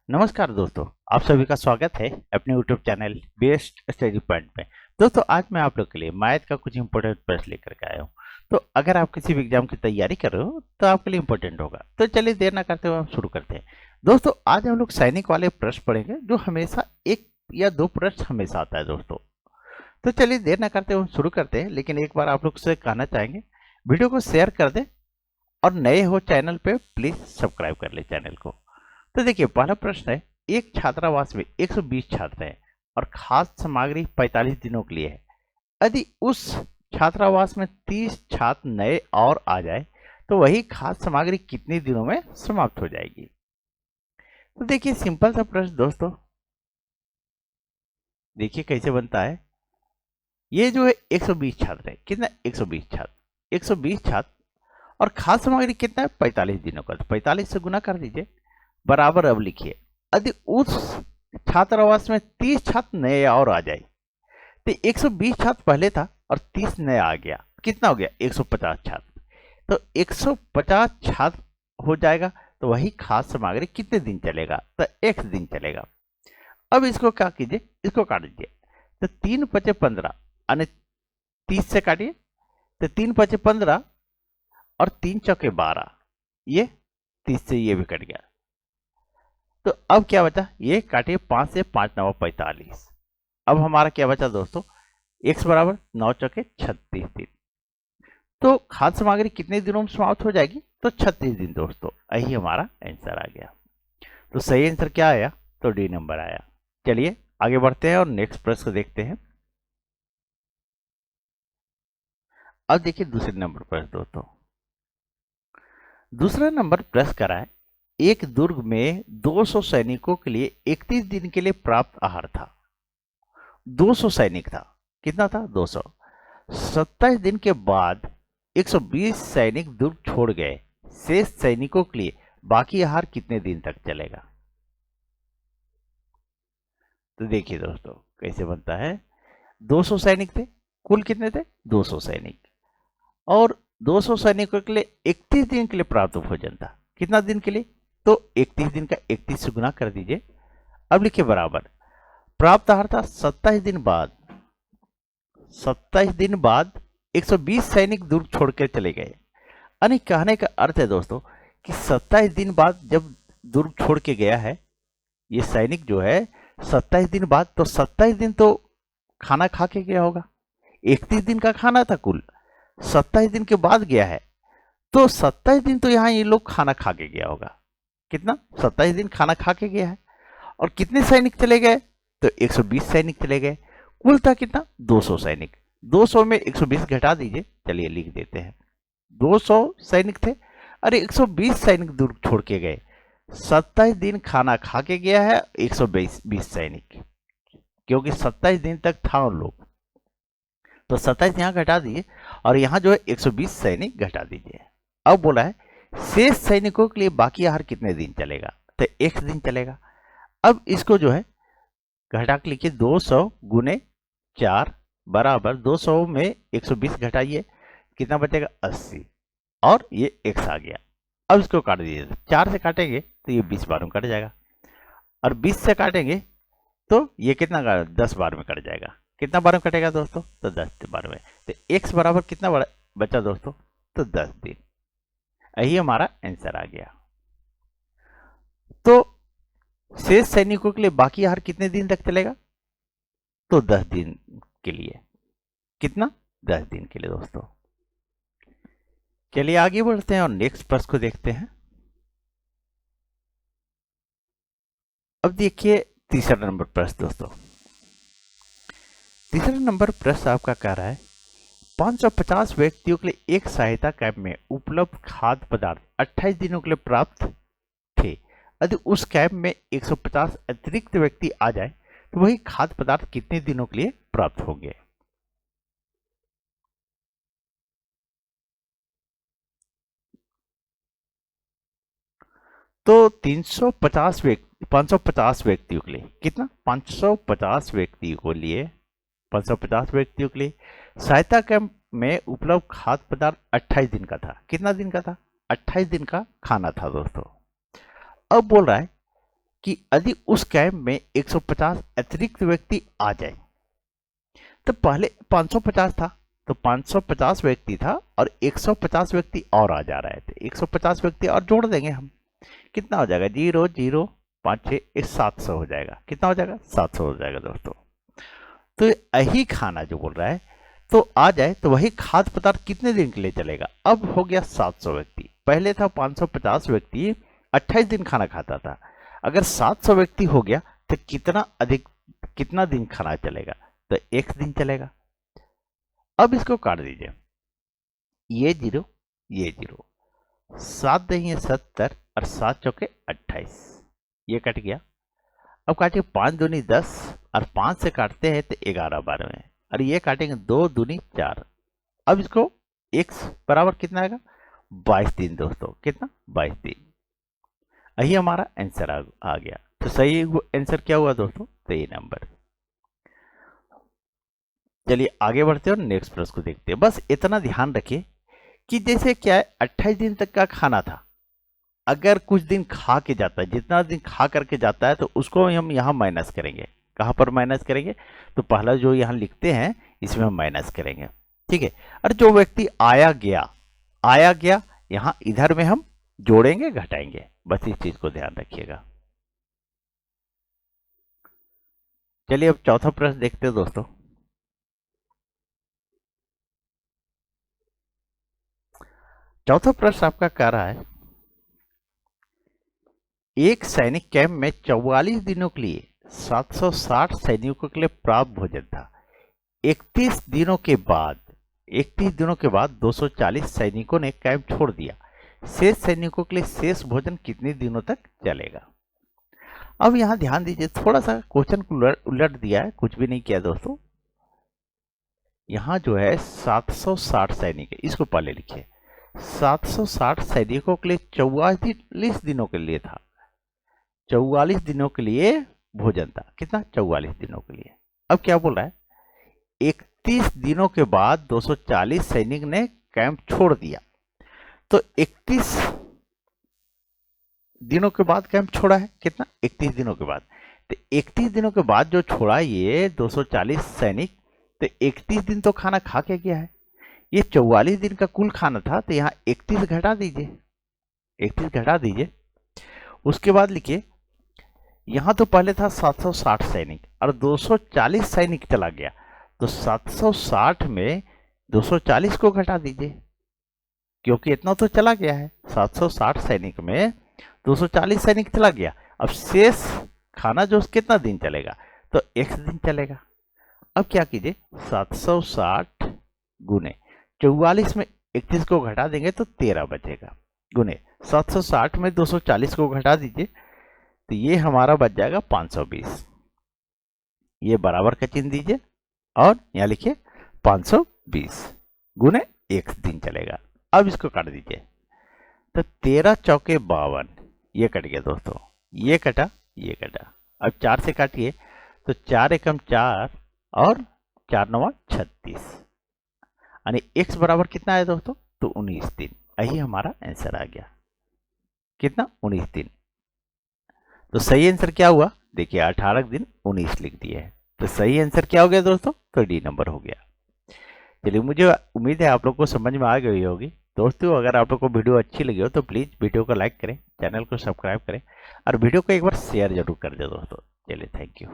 नमस्कार दोस्तों, आप सभी का स्वागत है अपने YouTube channel best study point में। दोस्तों, आज मैं आप लोग के लिए मैथ का कुछ इंपॉर्टेंट प्रश्न लेकर के आया हूँ। तो अगर आप किसी भी एग्जाम की तैयारी कर रहे हो तो आपके लिए इंपॉर्टेंट होगा। तो चलिए देर ना करते हुए हम शुरू करते हैं। दोस्तों, आज हम लोग सैनिक वाले प्रश्न पढ़ेंगे जो हमेशा एक या दो प्रश्न हमेशा आता है दोस्तों। तो चलिए देर ना करते हुए हम शुरू करते हैं, लेकिन एक बार आप लोग से कहना चाहेंगे वीडियो को शेयर कर दें और नए हो चैनल पे प्लीज सब्सक्राइब कर ले चैनल को। तो देखिए, पहला प्रश्न है, एक छात्रावास में 120 छात्र हैं और खाद्य सामग्री 45 दिनों के लिए है। यदि उस छात्रावास में 30 छात्र नए और आ जाए तो वही खाद्य सामग्री कितने दिनों में समाप्त हो जाएगी। तो देखिए, सिंपल सा प्रश्न दोस्तों, देखिए कैसे बनता है। ये जो है 120 छात्र है, कितना 120 छात्र, 120 छात्र और खाद्य सामग्री कितना है 45 दिनों का। तो 45 से गुना कर दीजिए, बराबर। अब लिखिए, यदि उस छात्रावास में 30 छात्र नए और आ जाए तो 120 छात्र पहले था और 30 नया आ गया, कितना हो गया 150 छात्र। तो 150 छात्र हो जाएगा तो वही खाद्य सामग्री कितने दिन चलेगा, तो एक दिन चलेगा। अब इसको क्या कीजिए, इसको काट दीजिए। तो 3 पचे 15 यानी 30 से काटिए, तो 3 पचे 15 और 3 चौके 12, ये 30 से ये भी कट गया। तो अब क्या बचा, ये काटिए 5 से 5 9 45। अब हमारा क्या बचा दोस्तों, x बराबर 9 चौके 36 दिन। तो खाद्य सामग्री कितने दिनों में समाप्त हो जाएगी, तो 36 दिन दोस्तों। यही हमारा आंसर आ गया। तो सही आंसर क्या आया, तो डी नंबर आया। चलिए आगे बढ़ते हैं और नेक्स्ट प्रश्न देखते हैं। अब देखिए दूसरे नंबर पर दोस्तों, दूसरा नंबर प्रश्न करा है, एक दुर्ग में 200 सैनिकों के लिए 31 दिन के लिए प्राप्त आहार था। 200 सैनिक था, कितना था 200। 27 दिन के बाद 120 सैनिक दुर्ग छोड़ गए। शेष सैनिकों के लिए बाकी आहार कितने दिन तक चलेगा। तो देखिए दोस्तों कैसे बनता है। 200 सैनिक थे, कुल कितने थे 200 सैनिक, और 200 सैनिकों के लिए 31 दिन के लिए प्राप्त भोजन था। कितना दिन के लिए, तो 31 दिन का 31 से गुना कर दीजिए। अब लिखिए बराबर, प्राप्त आहार था 27 दिन बाद। 27 दिन बाद 120 सैनिक दुर्ग छोड़ के चले गए। यानी कहने का अर्थ है दोस्तों कि 27 दिन बाद जब दुर्ग छोड़ के गया है ये सैनिक जो है, 27 दिन बाद, तो 27 दिन तो खाना खा के गया होगा। 31 दिन का खाना था कुल, 27 दिन के बाद गया है, तो 27 दिन तो यहाँ ये लोग खाना खा के गया होगा। कितना, 27 दिन खाना खा के गया है। और कितने सैनिक चले गए, तो 120 सैनिक चले गए। कुल था कितना 200 सैनिक। 200 में 120 घटा दीजिए, चलिए लिख देते हैं। 200 सैनिक थे, अरे 120 सैनिक दूर छोड़ के गए। 27 दिन खाना खा के गया है 120 सैनिक, क्योंकि 27 दिन तक था उन लोग। तो 27 यहाँ घटा दीजिए और यहाँ जो है 120 सैनिक घटा दीजिए। अब बोला है शेष सैनिकों के लिए बाकी आहार कितने दिन चलेगा, तो एक दिन चलेगा। अब इसको जो है घटा के लिखिए, 200 गुने 4 बराबर 200 में 120 घटाइए, कितना बचेगा 80, और ये x आ गया। अब इसको काट दीजिए, 4 से काटेंगे तो ये 20 बार में कट जाएगा, और 20 से काटेंगे तो ये कितना 10 बार में कट जाएगा। कितना बार में कटेगा दोस्तों, तो 10 बार में। तो x बराबर कितना बचा दोस्तों, तो 10 दिन। यही हमारा आंसर आ गया। तो शेष सैनिकों के लिए बाकी आहार कितने दिन तक चलेगा, तो 10 दिन के लिए। कितना, 10 दिन के लिए दोस्तों। चलिए आगे बढ़ते हैं और नेक्स्ट प्रश्न को देखते हैं। अब देखिए तीसरा नंबर प्रश्न दोस्तों, तीसरा नंबर प्रश्न आपका कह रहा है, 550 व्यक्तियों के लिए एक सहायता कैंप में उपलब्ध खाद्य पदार्थ 28 दिनों के लिए प्राप्त थे। यदि उस कैंप में 150 अतिरिक्त व्यक्ति आ जाए तो वही खाद्य पदार्थ कितने दिनों के लिए प्राप्त होंगे। तो 350 व्यक्ति, 550 व्यक्तियों के लिए, कितना 550 व्यक्तियों के लिए, 550 व्यक्तियों के लिए सहायता कैंप में उपलब्ध खाद्य पदार्थ 28 दिन का था। कितना दिन का था, 28 दिन का खाना था दोस्तों। अब बोल रहा है कि यदि उस कैंप में 150 अतिरिक्त व्यक्ति आ जाए, तो पहले 550 था, तो 550 व्यक्ति था और 150 व्यक्ति और आ जा रहे थे, 150 व्यक्ति और जोड़ देंगे हम, कितना हो जाएगा, 0 0 5 6 700 हो जाएगा। कितना हो जाएगा, 700 हो जाएगा दोस्तों। तो यही खाना जो बोल रहा है तो आ जाए तो वही खाद्य पदार्थ कितने दिन के लिए चलेगा। अब हो गया 700 व्यक्ति, पहले था 550 व्यक्ति 28 दिन खाना खाता था, अगर 700 व्यक्ति हो गया तो कितना दिन खाना चलेगा, तो 1 दिन चलेगा। अब इसको काट दीजिए, ये 0 ये 0, 7 दही 70 और 7 चौके 28, ये कट गया। अब काटिए 5 दूनी 10 और 5 से काटते हैं तो 11 12 में, और ये काटेंगे 2 दूनी 4। अब इसको x बराबर कितना आएगा, 22 दिन दोस्तों। कितना, 22 दिन। यही हमारा आंसर आ गया। तो सही आंसर क्या हुआ दोस्तों, तो ये नंबर। चलिए आगे बढ़ते हैं और नेक्स्ट प्रश्न को देखते हैं। बस इतना ध्यान रखिए कि जैसे क्या है 28 दिन तक का खाना था, अगर कुछ दिन खा के जाता है, जितना दिन खा करके जाता है तो उसको हम यहाँ माइनस करेंगे। कहाँ पर माइनस करेंगे, तो पहला जो यहाँ लिखते हैं इसमें हम माइनस करेंगे, ठीक है। और जो व्यक्ति आया गया यहाँ इधर में हम जोड़ेंगे घटाएंगे, बस इस चीज को ध्यान रखिएगा। चलिए अब चौथा प्रश्न देखते हैं दोस्तों। चौथा प्रश्न आपका कह रहा है, एक सैनिक कैंप में 44 दिनों के लिए 760 सैनिकों के लिए प्राप्त भोजन था। 31 दिनों के बाद 240 सैनिकों ने कैंप छोड़ दिया। शेष सैनिकों के लिए शेष भोजन कितने दिनों तक चलेगा। अब यहां ध्यान दीजिए, थोड़ा सा क्वेश्चन को उलट दिया है, कुछ भी नहीं किया दोस्तों। यहां जो है 760 सैनिक है, इसको पहले लिखिए। 760 सैनिकों के लिए 44 दिनों के लिए था, 44 दिनों के लिए भोजन था। कितना, 44 दिनों के लिए। अब क्या बोल रहा है, 31 दिनों के बाद 240 सैनिक ने कैंप छोड़ दिया। तो 31 दिनों के बाद कैंप छोड़ा है, कितना, 31 दिनों के बाद। तो 31 दिनों के बाद जो छोड़ा ये 240 सैनिक, तो 31 दिन तो खाना खा के गया है। ये 44 दिन का कुल खाना था, तो यहाँ 31 घटा दीजिए, 31 घटा दीजिए। उसके बाद लिखिए, यहां तो पहले था 760 सैनिक और 240 सैनिक चला गया, तो 760 में 240 को घटा दीजिए, क्योंकि इतना तो चला गया है। 760 सैनिक में 240 सैनिक चला गया। अब शेष खाना जो कितना दिन चलेगा, तो 1 दिन चलेगा। अब क्या कीजिए, 760 गुने 44 में 31 को घटा देंगे तो 13 बचेगा, गुने 760 में 240 को घटा दीजिए, तो ये हमारा बच जाएगा 520। ये बराबर का चिन्ह दीजिए और यहाँ लिखिए 520 गुने 1 दिन चलेगा। अब इसको काट दीजिए, तो 13 चौके 52, ये कट गया दोस्तों, ये कटा ये कटा। अब 4 से काटिए, तो 4 एकम 4 और 4 नवा 36, यानी x बराबर कितना है दोस्तों, तो 19 दिन। यही हमारा आंसर आ गया। कितना, 19 दिन। तो सही आंसर क्या हुआ, देखिए 18 दिन 19 लिख दिए है। तो सही आंसर क्या हो गया दोस्तों, तो डी नंबर हो गया। चलिए, मुझे उम्मीद है आप लोग को समझ में आ गई होगी। दोस्तों अगर आप लोग को वीडियो अच्छी लगी हो तो प्लीज़ वीडियो को लाइक करें, चैनल को सब्सक्राइब करें और वीडियो को एक बार शेयर जरूर कर दें दोस्तों। चलिए, थैंक यू।